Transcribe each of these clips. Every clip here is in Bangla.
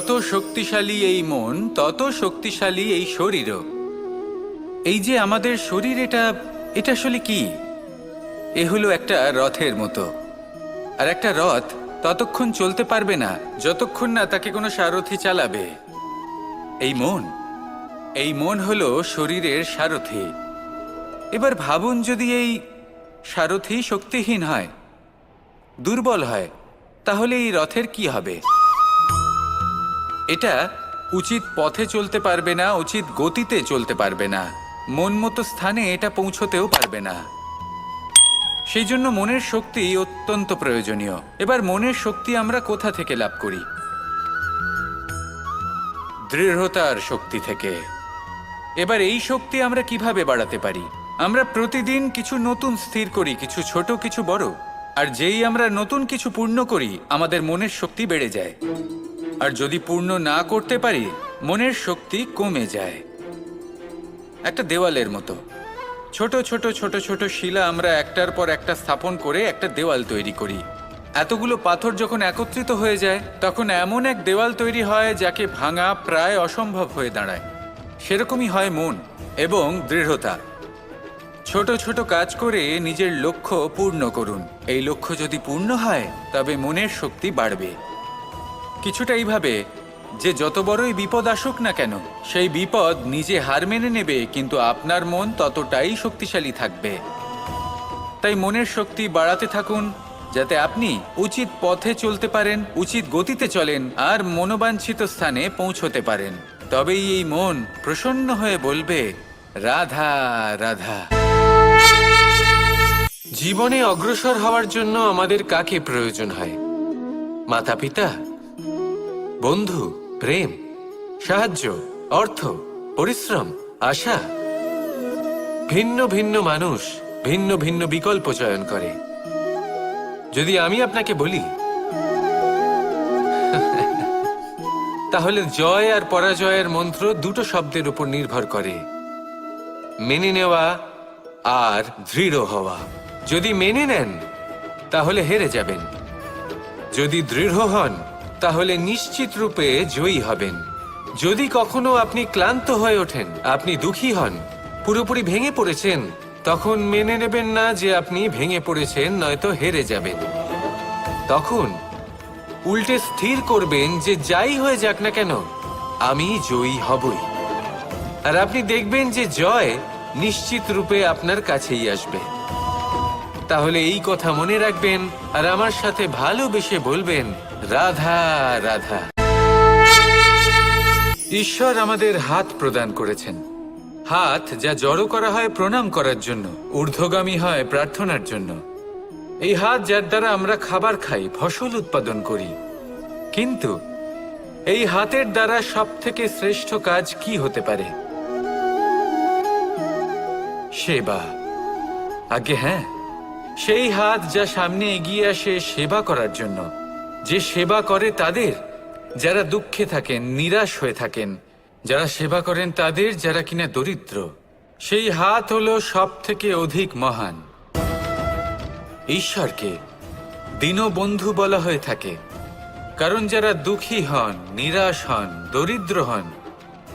যত শক্তিশালী এই মন, তত শক্তিশালী এই শরীরও। এই যে আমাদের শরীর, এটা আসলে কি? এ হলো একটা রথের মতো। আর একটা রথ ততক্ষণ চলতে পারবে না যতক্ষণ না তাকে কোনো সারথি চালাবে। এই মন হলো শরীরের সারথি। এবার ভাবুন, যদি এই সারথি শক্তিহীন হয়, দুর্বল হয়, তাহলে এই রথের কি হবে? এটা উচিত পথে চলতে পারবে না, উচিত গতিতে চলতে পারবে না, মন মতো স্থানে এটা পৌঁছতেও পারবে না। সেই জন্য মনের শক্তি অত্যন্ত প্রয়োজনীয়। এবার মনের শক্তি আমরা কোথা থেকে লাভ করি? দৃঢ়তার শক্তি থেকে। এবার এই শক্তি আমরা কিভাবে বাড়াতে পারি? আমরা প্রতিদিন কিছু নতুন স্থির করি, কিছু ছোট কিছু বড়। আর যেই আমরা নতুন কিছু পূর্ণ করি, আমাদের মনের শক্তি বেড়ে যায়। আর যদি পূর্ণ না করতে পারি, মনের শক্তি কমে যায়। একটা দেওয়ালের মতো ছোট ছোট ছোট ছোট শিলা আমরা একটার পর একটা স্থাপন করে একটা দেওয়াল তৈরি করি। এতগুলো পাথর যখন একত্রিত হয়ে যায়, তখন এমন এক দেওয়াল তৈরি হয় যাকে ভাঙা প্রায় অসম্ভব হয়ে দাঁড়ায়। সেরকমই হয় মন এবং দৃঢ়তা। ছোট ছোট কাজ করে নিজের লক্ষ্য পূর্ণ করুন। এই লক্ষ্য যদি পূর্ণ হয়, তবে মনের শক্তি বাড়বে। কিছুটা এইভাবে যে যত বড়ই বিপদ আসুক না কেন, সেই বিপদ নিজে হার মেনে নেবে, কিন্তু আপনার মন ততটাই শক্তিশালী থাকবে। তাই মনের শক্তি বাড়াতে থাকুন, যাতে আপনি উচিত পথে চলতে পারেন, উচিত গতিতে চলেন আর মনোবাঞ্ছিত স্থানে পৌঁছতে পারেন। তবেই এই মন প্রসন্ন হয়ে বলবে, রাধা রাধা। জীবনে অগ্রসর হওয়ার জন্য আমাদের কাকে প্রয়োজন হয়? মাতা পিতা, বন্ধু, প্রেম, সাহায্য, অর্থ, পরিশ্রম, আশা। ভিন্ন ভিন্ন মানুষ ভিন্ন ভিন্ন বিকল্প চয়ন করে। যদি আমি আপনাকে বলি, তাহলে জয় আর পরাজয়ের মন্ত্র দুটো শব্দের উপর নির্ভর করে: মেনে নেওয়া আর দৃঢ় হওয়া। যদি মেনে নেন, তাহলে হেরে যাবেন। যদি দৃঢ় হন, তাহলে নিশ্চিত রূপে জয়ী হবেন। যদি কখনো আপনি ক্লান্ত হয়ে ওঠেন, আপনি দুঃখী হন, পুরোপুরি ভেঙে পড়েছেন, তখন মেনে নেবেন না যে আপনি ভেঙে পড়েছেন, নয়তো হেরে যাবেন। তখন উল্টে স্থির করবেন যে যাই হয়ে যাক না কেন, আমি জয়ী হবই। আর আপনি দেখবেন যে জয় নিশ্চিত রূপে আপনার কাছেই আসবে। তাহলে এই কথা মনে রাখবেন আর আমার সাথে ভালোবেসে বলবেন, রাধা রাধা। ঈশ্বর আমাদের হাত প্রদান করেছেন। হাত যা জড়ো করা হয় প্রণাম করার জন্য, ঊর্ধ্বগামী হয় প্রার্থনার জন্য। এই হাত যার দ্বারা আমরা খাবার খাই, ফসল উৎপাদন করি। কিন্তু এই হাতের দ্বারা সবথেকে শ্রেষ্ঠ কাজ কি হতে পারে? সেবা। আগে হ্যাঁ, সেই হাত যা সামনে এগিয়ে আসে সেবা করার জন্য, যে সেবা করে তাদের যারা দুঃখে থাকেন, নিরাশ হয়ে থাকেন, যারা সেবা করেন তাদের যারা কিনা দরিদ্র। সেই হাত হলো সব থেকে অধিক মহান। ঈশ্বরকে দীনবন্ধু বলা হয়ে থাকে, কারণ যারা দুঃখী হন, নিরাশ হন, দরিদ্র হন,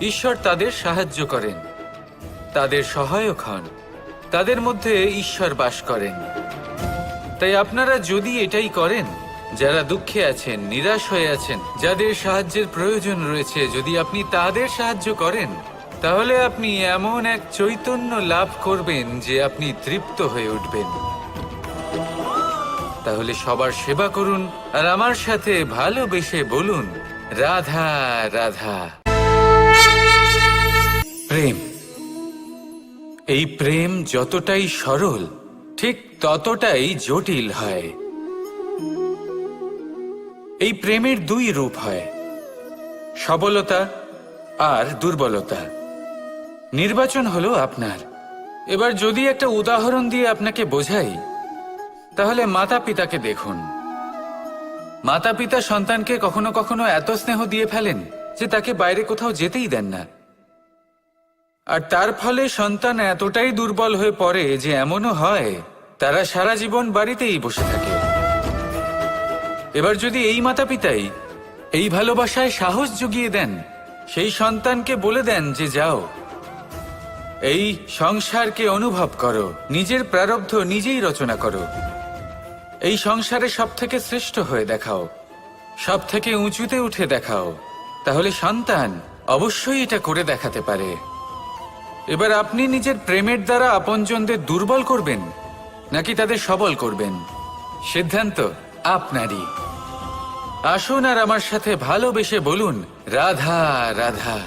ঈশ্বর তাদের সাহায্য করেন, তাদের সহায়ক হন, তাদের মধ্যে ঈশ্বর বাস করেন। তাই আপনারা যদি এটাই করেন, যারা দুঃখে আছেন, নিরাশ হয়ে আছেন, যাদের সাহায্যের প্রয়োজন রয়েছে, যদি আপনি তাদের সাহায্য করেন, তাহলে আপনি এমন এক চৈতন্য লাভ করবেন যে আপনি তৃপ্ত হয়ে উঠবেন। তাহলে সবার সেবা করুন আর আমার সাথে ভালোবেসে বলুন, রাধা রাধা। প্রেম। এই প্রেম যতটাই সরল, ঠিক ততটাই জটিল হয়। এই প্রেমের দুই রূপ হয়, সবলতা আর দুর্বলতা। নির্বাচন হলো আপনার। এবার যদি একটা উদাহরণ দিয়ে আপনাকে বোঝাই, তাহলে মাতা পিতাকে দেখুন। মাতা পিতা সন্তানকে কখনো কখনো এত স্নেহ দিয়ে ফেলেন যে তাকে বাইরে কোথাও যেতেই দেন না। আর তার ফলে সন্তান এতটাই দুর্বল হয়ে পড়ে যে এমনও হয় তারা সারা জীবন বাড়িতেই বসে থাকে। এবার যদি এই মাতা পিতাই এই ভালোবাসায় সাহস জুগিয়ে দেন। সেই সন্তানকে বলে দেন যে যাও, এই সংসারকে অনুভব করো, নিজের প্রারব্ধ নিজেই রচনা করো, এই সংসারে সব থেকে শ্রেষ্ঠ হয়ে দেখাও, সব থেকে উঁচুতে উঠে দেখাও। তাহলে সন্তান অবশ্যই এটা করে দেখাতে পারে। এবার আপনি নিজের প্রেমের দ্বারা আপনজনদের দুর্বল করবেন নাকি তাদের সবল করবেন, সিদ্ধান্ত আপনারই। আসুন আর আমার সাথে ভালোবেসে বলুন, রাধা রাধা।